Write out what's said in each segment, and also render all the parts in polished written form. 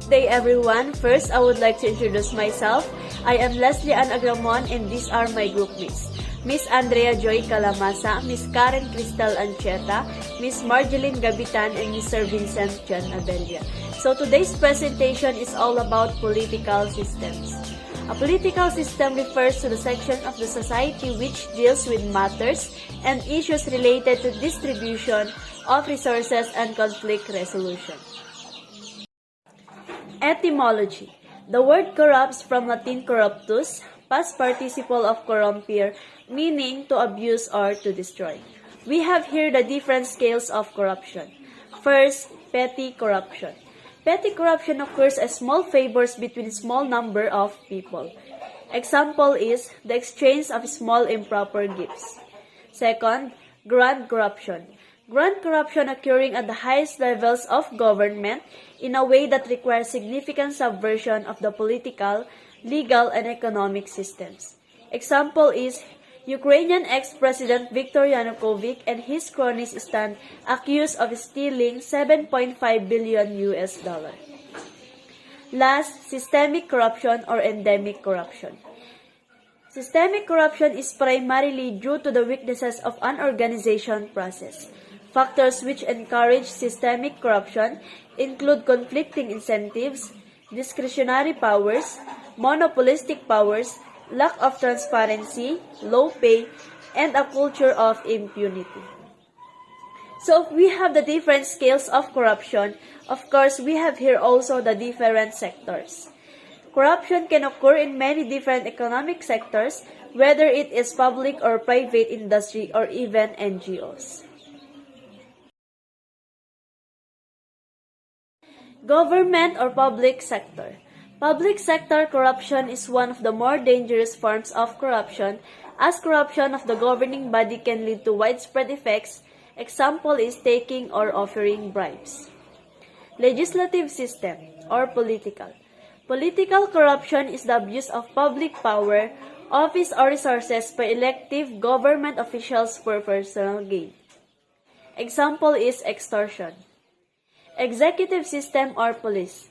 Good day everyone. First, I would like to introduce myself. I am Ann Agramon and these are my group mates. Miss Andrea Joy Calamasa, Miss Christel Ancheta, Miss Margielyn Gabitan, and Mr. Vincent Abella. So today's presentation is all about political systems. A political system refers to the section of the society which deals with matters and issues related to distribution of resources and conflict resolution. Etymology. The word corrupts from Latin corruptus, past participle of corrumpere, meaning to abuse or to destroy. We have here the different scales of corruption. First, petty corruption. Petty corruption occurs as small favors between small number of people. Example is the exchange of small improper gifts. Second, grand corruption. Grand corruption occurring at the highest levels of government in a way that requires significant subversion of the political, legal, and economic systems. Example is Ukrainian ex-President Viktor Yanukovych and his cronies stand accused of stealing $7.5 billion. Last, systemic corruption or endemic corruption. Systemic corruption is primarily due to the weaknesses of an organization process. Factors which encourage systemic corruption include conflicting incentives, discretionary powers, monopolistic powers, lack of transparency, low pay, and a culture of impunity. So if we have the different scales of corruption, of course we have here also the different sectors. Corruption can occur in many different economic sectors, whether it is public or private industry or even NGOs. Government or public sector. Public sector corruption is one of the more dangerous forms of corruption, as corruption of the governing body can lead to widespread effects. Example is taking or offering bribes. Legislative system or political. Political corruption is the abuse of public power, office, or resources by elective government officials for personal gain. Example is extortion. Executive system or police.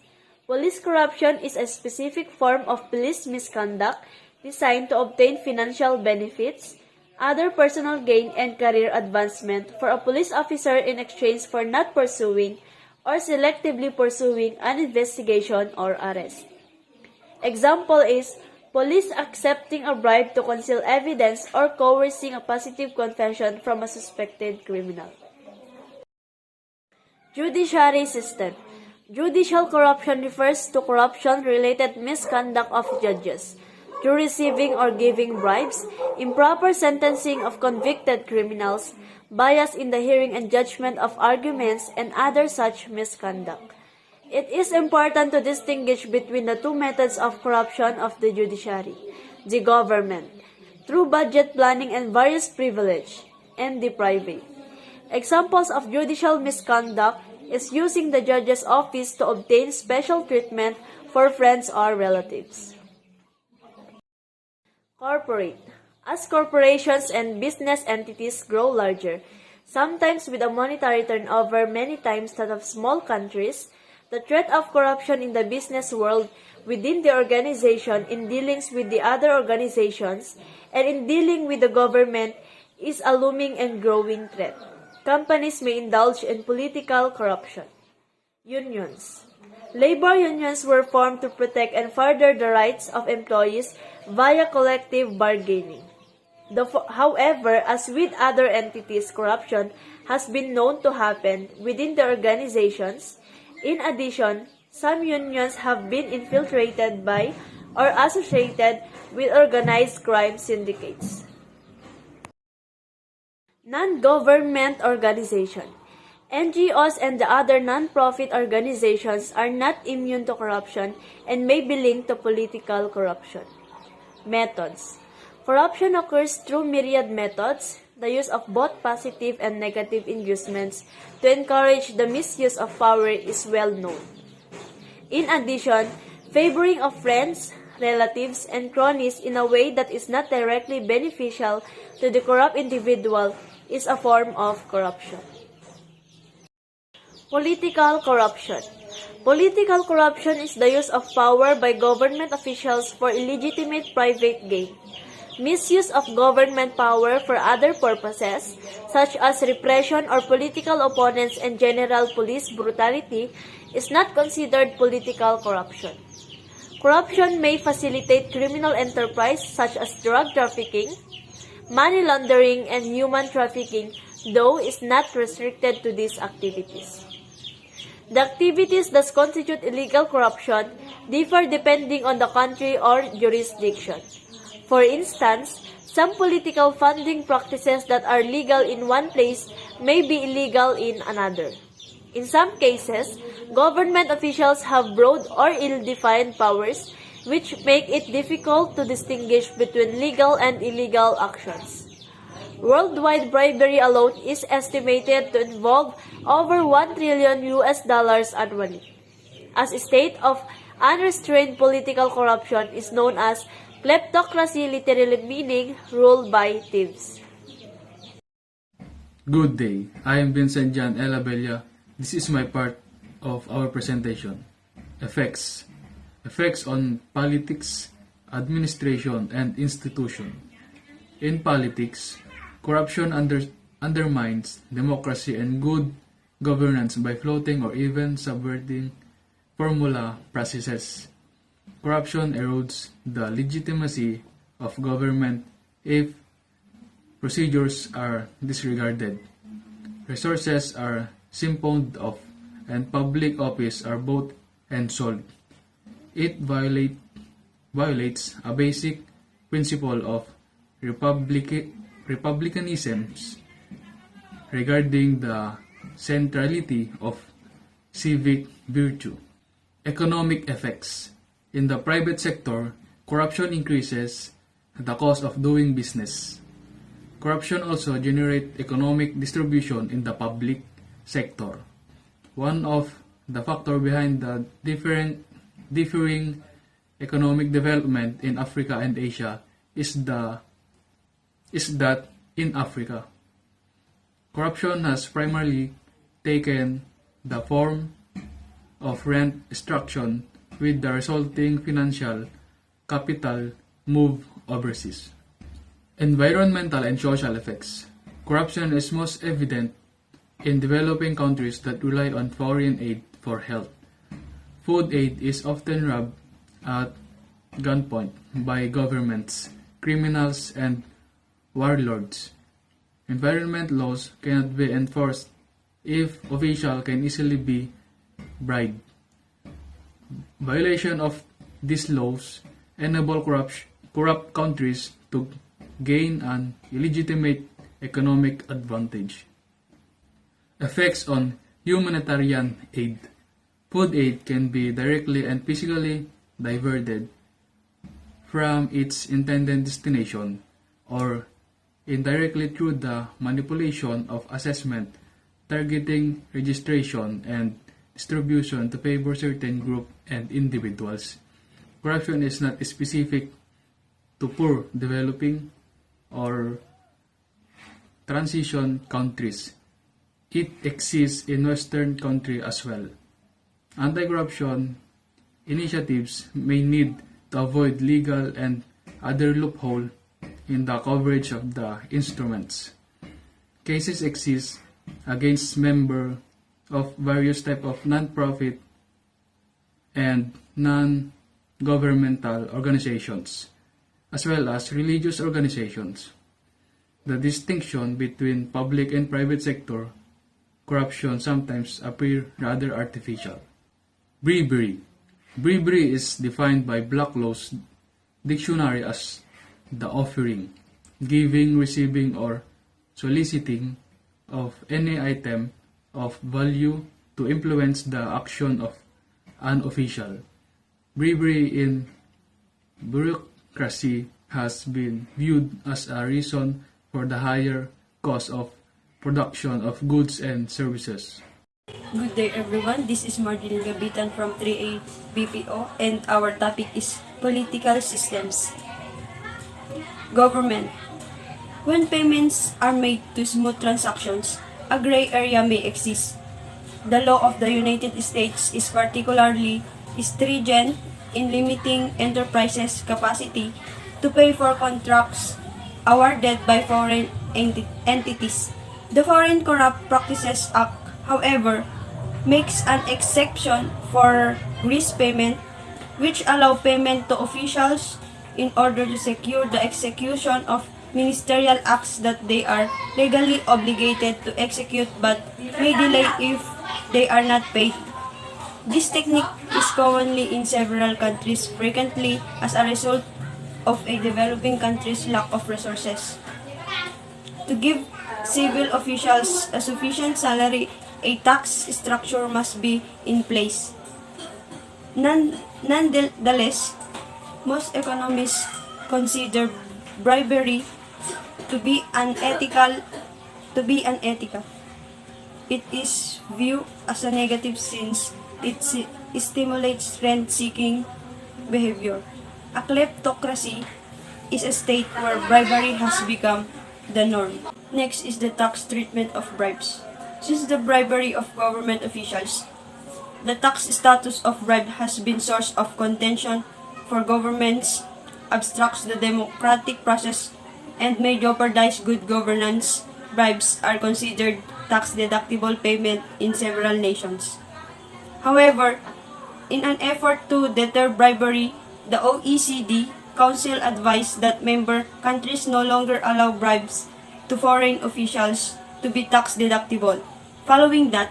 Police corruption is a specific form of police misconduct designed to obtain financial benefits, other personal gain, and career advancement for a police officer in exchange for not pursuing or selectively pursuing an investigation or arrest. Example is police accepting a bribe to conceal evidence or coercing a positive confession from a suspected criminal. Judiciary system. Judicial corruption refers to corruption-related misconduct of judges through receiving or giving bribes, improper sentencing of convicted criminals, bias in the hearing and judgment of arguments, and other such misconduct. It is important to distinguish between the two methods of corruption of the judiciary: the government, through budget planning and various privilege, and the private. Examples of judicial misconduct is using the judge's office to obtain special treatment for friends or relatives. Corporate. As corporations and business entities grow larger, sometimes with a monetary turnover many times that of small countries, the threat of corruption in the business world within the organization in dealings with the other organizations and in dealing with the government is a looming and growing threat. Companies may indulge in political corruption. Unions. Labor unions were formed to protect and further the rights of employees via collective bargaining. However, as with other entities, corruption has been known to happen within the organizations. In addition, some unions have been infiltrated by or associated with organized crime syndicates. Non-government organization. NGOs and the other non-profit organizations are not immune to corruption and may be linked to political corruption. Methods. Corruption occurs through myriad methods. The use of both positive and negative inducements to encourage the misuse of power is well known. In addition, favoring of friends, relatives, and cronies in a way that is not directly beneficial to the corrupt individual is a form of corruption. Political corruption. Political corruption is the use of power by government officials for illegitimate private gain. Misuse of government power for other purposes, such as repression or political opponents and general police brutality, is not considered political corruption. Corruption may facilitate criminal enterprise such as drug trafficking, money laundering, and human trafficking, though is not restricted to these activities. The activities that constitute illegal corruption differ depending on the country or jurisdiction. For instance, some political funding practices that are legal in one place may be illegal in another. In some cases, government officials have broad or ill-defined powers, which make it difficult to distinguish between legal and illegal actions. Worldwide bribery alone is estimated to involve over $1 trillion annually. As a state of unrestrained political corruption is known as kleptocracy, literally meaning ruled by thieves. Good day, I am Vincent and Abella. This is my part of our presentation. Effects. Effects on politics, administration, and institution. In politics, corruption undermines democracy and good governance by floating or even subverting formula processes. Corruption erodes the legitimacy of government if procedures are disregarded, resources are siphoned off, and public office are bought and sold. It violates a basic principle of republicanism regarding the centrality of civic virtue. Economic effects. In the private sector, corruption increases the cost of doing business. Corruption also generates economic distribution in the public sector. One of the factors behind the differing economic development in Africa and Asia is that in Africa, corruption has primarily taken the form of rent extraction with the resulting financial capital move overseas. Environmental and social effects. Corruption is most evident in developing countries that rely on foreign aid for health. Food aid is often robbed at gunpoint by governments, criminals, and warlords. Environment laws cannot be enforced if officials can easily be bribed. Violation of these laws enable corrupt countries to gain an illegitimate economic advantage. Effects on humanitarian aid. Food aid can be directly and physically diverted from its intended destination or indirectly through the manipulation of assessment, targeting registration, and distribution to favor certain groups and individuals. Corruption is not specific to poor, developing, or transition countries. It exists in Western countries as well. Anti-corruption initiatives may need to avoid legal and other loopholes in the coverage of the instruments. Cases exist against members of various types of non-profit and non-governmental organizations, as well as religious organizations. The distinction between public and private sector corruption sometimes appear rather artificial. Bribery. Bribery is defined by Blacklaw's dictionary as the offering, giving, receiving, or soliciting of any item of value to influence the action of an official. Bribery in bureaucracy has been viewed as a reason for the higher cost of production of goods and services. Good day everyone, this is Margielyn Gabitan from 3A BPO and our topic is political systems. Government. When payments are made to smooth transactions, a gray area may exist. the law of the United States is particularly stringent in limiting enterprises' capacity to pay for contracts awarded by foreign entities. The Foreign Corrupt Practices Act, however, makes an exception for grease payment, which allow payment to officials in order to secure the execution of ministerial acts that they are legally obligated to execute but may delay if they are not paid. This technique is commonly in several countries, frequently as a result of a developing country's lack of resources. To give civil officials a sufficient salary, a tax structure must be in place. Nonetheless, most economists consider bribery to be unethical. It is viewed as a negative since it stimulates rent-seeking behavior. A kleptocracy is a state where bribery has become the norm. Next is the tax treatment of bribes. Since the bribery of government officials, the tax status of bribe has been source of contention for governments, obstructs the democratic process, and may jeopardize good governance. Bribes are considered tax-deductible payment in several nations. However, in an effort to deter bribery, the OECD Council advised that member countries no longer allow bribes to foreign officials to be tax-deductible. Following that,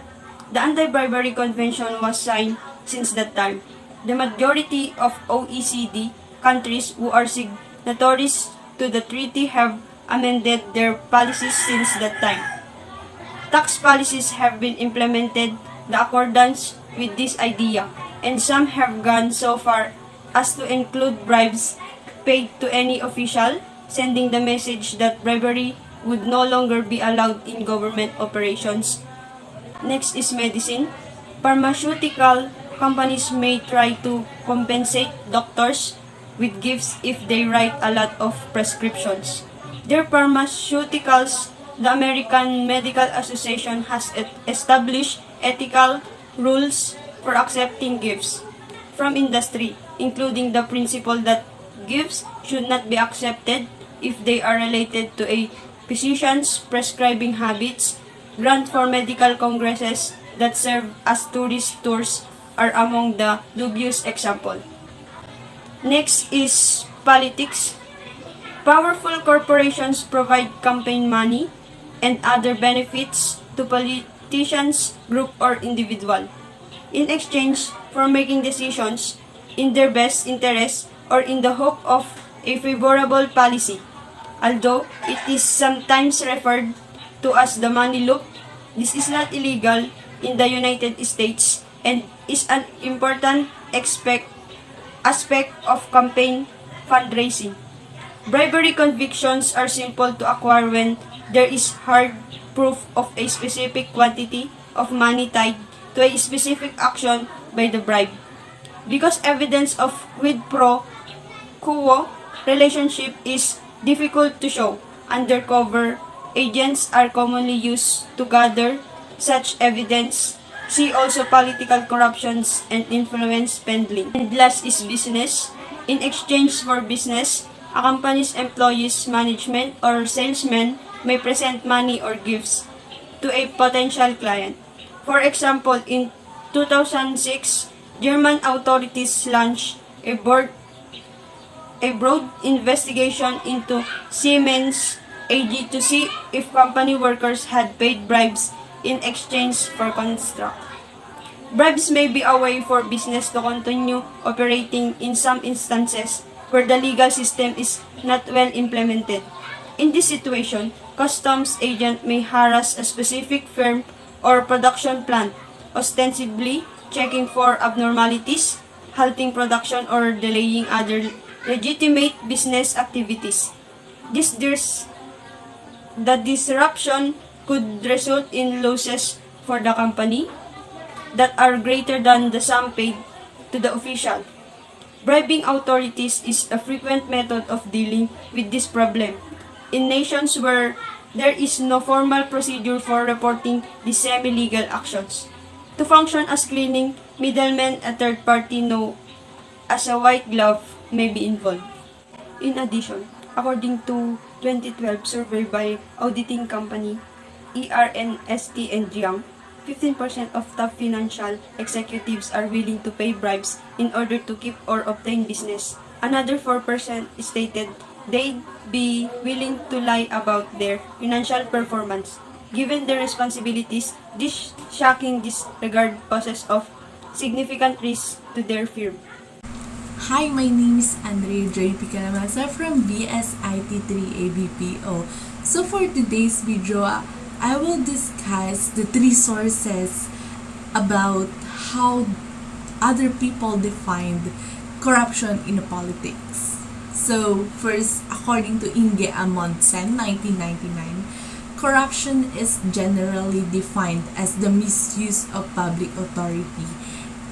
the Anti-Bribery Convention was signed since that time. The majority of OECD countries who are signatories to the treaty have amended their policies since that time. Tax policies have been implemented in accordance with this idea, and some have gone so far as to include bribes paid to any official, sending the message that bribery would no longer be allowed in government operations. Next is medicine. Pharmaceutical companies may try to compensate doctors with gifts if they write a lot of prescriptions. Their pharmaceuticals, the American Medical Association has established ethical rules for accepting gifts from industry, including the principle that gifts should not be accepted if they are related to a physician's prescribing habits. Grant for medical congresses that serve as tourist tours are among the dubious example. Next is politics. Powerful corporations provide campaign money and other benefits to politicians, group, or individual in exchange for making decisions in their best interest or in the hope of a favorable policy. Although it is sometimes referred to as the money loop, this is not illegal in the United States and is an important aspect of campaign fundraising. Bribery convictions are simple to acquire when there is hard proof of a specific quantity of money tied to a specific action by the bribe. Because evidence of quid pro quo relationship is difficult to show, undercover agents are commonly used to gather such evidence. See also political corruptions and influence peddling. And last is business. In exchange for business, a company's employees, management, or salesmen may present money or gifts to a potential client. For example, in 2006, German authorities launched a broad investigation into Siemens AG to see if company workers had paid bribes in exchange for contract. Bribes may be a way for business to continue operating in some instances where the legal system is not well implemented. In this situation, customs agent may harass a specific firm or production plant, ostensibly checking for abnormalities, halting production, or delaying other legitimate business activities. The disruption could result in losses for the company that are greater than the sum paid to the official. Bribing authorities is a frequent method of dealing with this problem. In nations where there is no formal procedure for reporting these semi-legal actions, To function as cleaning, middlemen and third party know as a white glove may be involved. In addition, according to 2012 survey by auditing company Ernst and Young, 15% of top financial executives are willing to pay bribes in order to keep or obtain business. Another 4% stated they'd be willing to lie about their financial performance. Given their responsibilities, this shocking disregard poses of significant risk to their firm. Hi, my name is Andrea Joy Calamasa from Bsit 3 ABPO. So for today's video, I will discuss the three sources about how other people defined corruption in politics. So first, according to Inge Amundsen, 1999, corruption is generally defined as the misuse of public authority,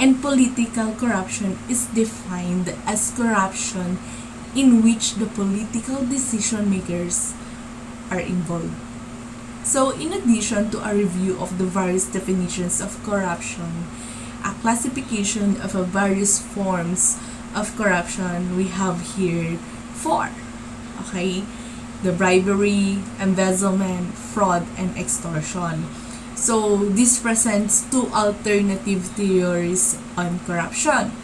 and political corruption is defined as corruption in which the political decision makers are involved. So, in addition to a review of the various definitions of corruption, a classification of various forms of corruption, we have here four. Okay? The bribery, embezzlement, fraud, and extortion. So, this presents two alternative theories on corruption: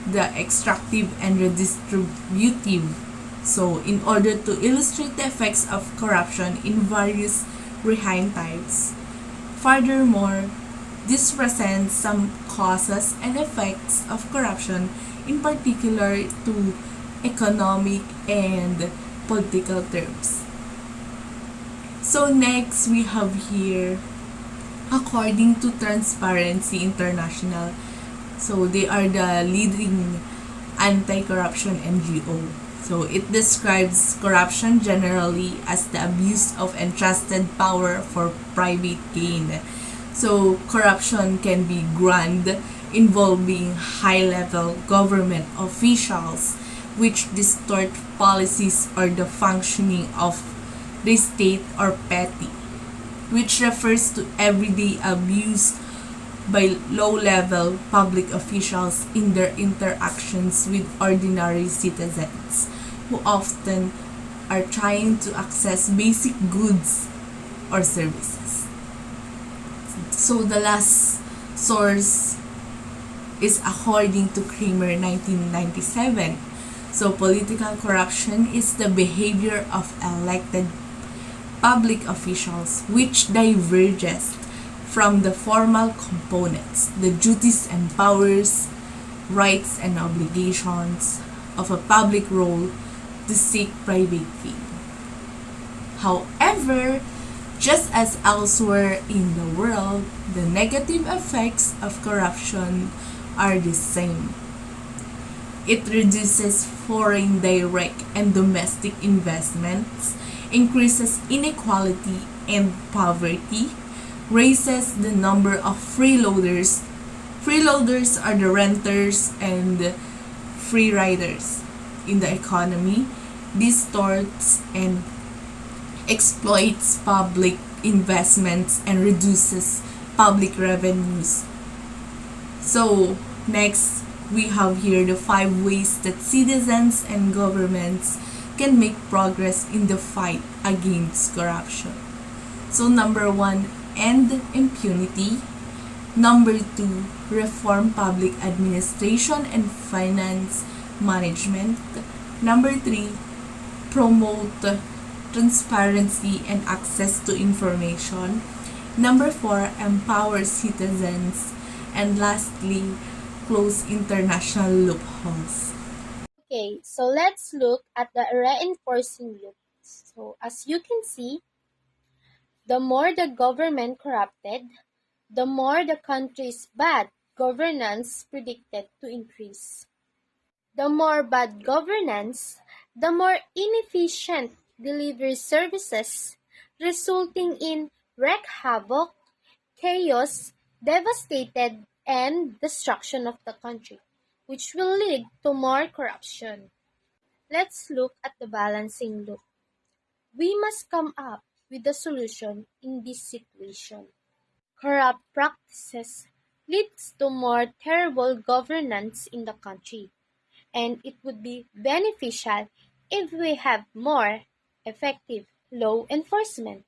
the extractive and redistributive. So, in order to illustrate the effects of corruption in various regime types. Furthermore, this presents some causes and effects of corruption, in particular to economic and political terms. So next, we have here, according to Transparency International, so they are the leading anti-corruption NGO. So it describes corruption generally as the abuse of entrusted power for private gain. So corruption can be grand, involving high-level government officials which distort policies or the functioning of the state, or petty, which refers to everyday abuse by low-level public officials in their interactions with ordinary citizens who often are trying to access basic goods or services. So the last source is according to Kramer 1997. So political corruption is the behavior of elected public officials which diverges from the formal components, the duties and powers, rights and obligations of a public role to seek private gain. However, just as elsewhere in the world, the negative effects of corruption are the same. It reduces foreign direct and domestic investments, increases inequality and poverty, raises the number of freeloaders. Freeloaders are the renters and free riders in the economy, distorts and exploits public investments and reduces public revenues. So, next, we have here the 5 ways that citizens and governments can make progress in the fight against corruption. So, number 1, end impunity. Number 2, reform public administration and finance management. Number 3, promote transparency and access to information. Number 4, empower citizens. And lastly, close international loopholes. Okay, so let's look at the reinforcing loop. So as you can see, the more the government corrupted, the more the country's bad governance predicted to increase. The more bad governance, the more inefficient delivery services, resulting in wreak havoc, chaos, devastated, and destruction of the country, which will lead to more corruption. Let's look at the balancing loop. We must come up with a solution in this situation. Corrupt practices leads to more terrible governance in the country, and it would be beneficial if we have more effective law enforcement.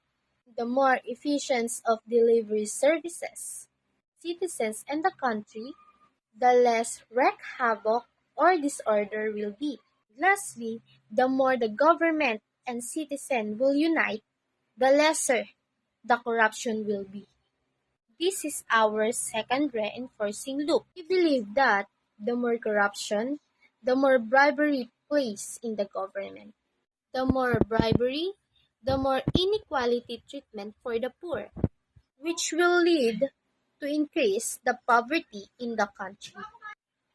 The more efficient of delivery services, citizens and the country, the less wreak havoc or disorder will be. Lastly, the more the government and citizen will unite, the lesser the corruption will be. This is our second reinforcing loop. We believe that the more corruption, the more bribery plays in the government. The more bribery, the more inequality treatment for the poor, which will lead to increase the poverty in the country.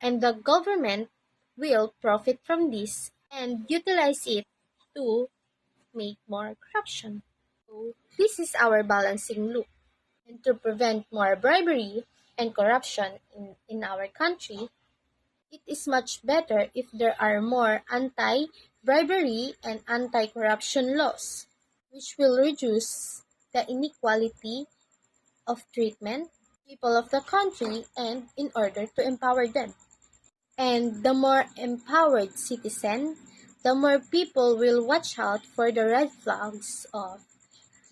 And the government will profit from this and utilize it to make more corruption. So this is our balancing loop. And to prevent more bribery and corruption in our country, it is much better if there are more anti-bribery and anti-corruption laws, which will reduce the inequality of treatment people of the country and in order to empower them. And the more empowered citizen, the more people will watch out for the red flags of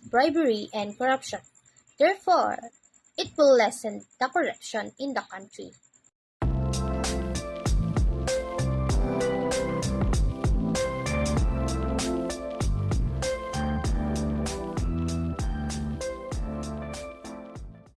bribery and corruption. Therefore, it will lessen the corruption in the country.